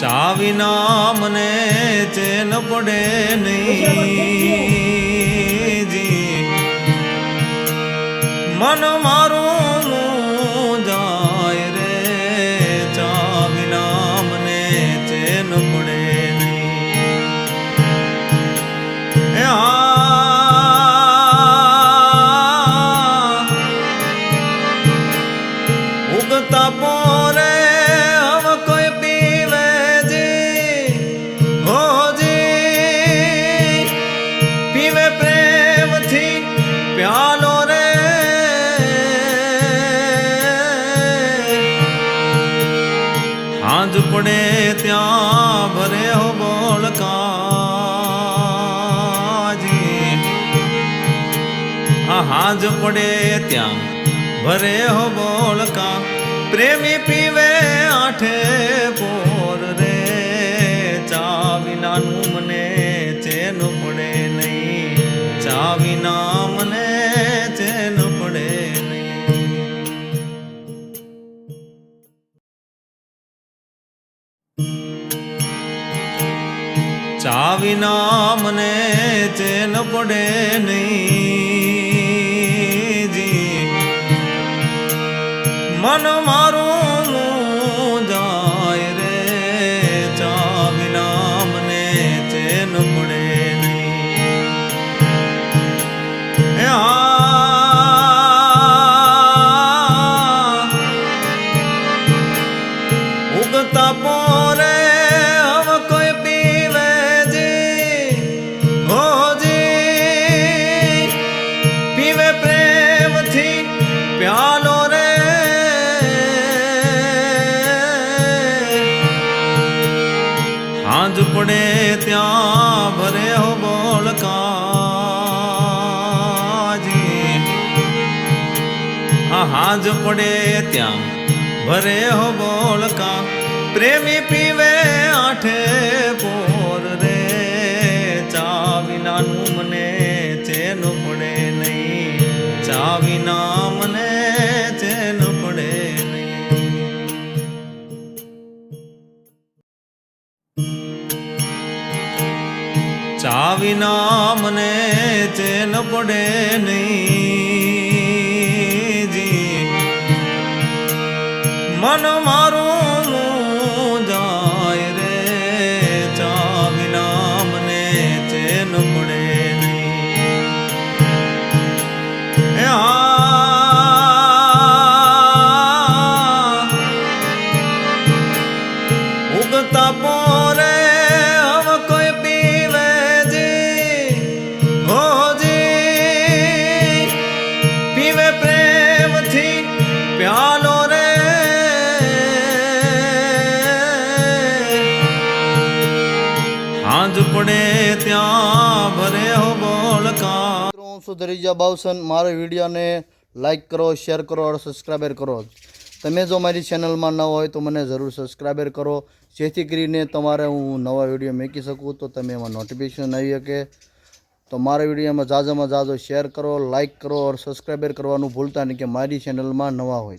ચા વિના મને ચેન પડે નહીં જી મન મારું જાય રે ચા વિના મને ચેન પડે નહીં ઉગતા પોરે प्यालो रे हाज पड़े त्या भरे हो बोलका जी हाज पड़े त्या भरे हो बोलका प्रेमी पीवे आठे पोर रे चा विना मने चैन पड़े नहीं चा विना मने ચા વિના મને ચેન પડે નહીં જી મન મારું જાય રે ચા વિના મને ચેન પડે નહીં ઉગતા પોરે प्यालो रे हाज पड़े त्या भरे हो बोलका जी हाज पड़े त्या भरे हो बोलका प्रेमी पीवे आठे पोर रे चा विना मने चैन पड़े नहीं चा विना मने चैन पड़े नहीं चा विना मने चैन पड़े नहीं जी मन मारू जाय रे चा विना मने चैन पड़े नहीं उगता पोरे अब कोई पीवे जी हो जी पीवे प्रेम थी प्यालो रे हाज पड़े त्या भरे हो बोलका सुधरीजा बावसन मारे वीडियो ने लाइक करो शेयर करो और सब्सक्राइबर करो तमे जो मारी चैनल में न हो तो मैंने जरूर सब्सक्राइबर करो जेथी करीने तमारे हूँ नवा वीडियो मेकी सकूँ तो तमे एमां नोटिफिकेशन आई सके तो मारा वीडियो में जाजो शेयर करो लाइक करो और सब्सक्राइबर करवानुं भूलता नहीं कि मारी चैनल में नवा होय।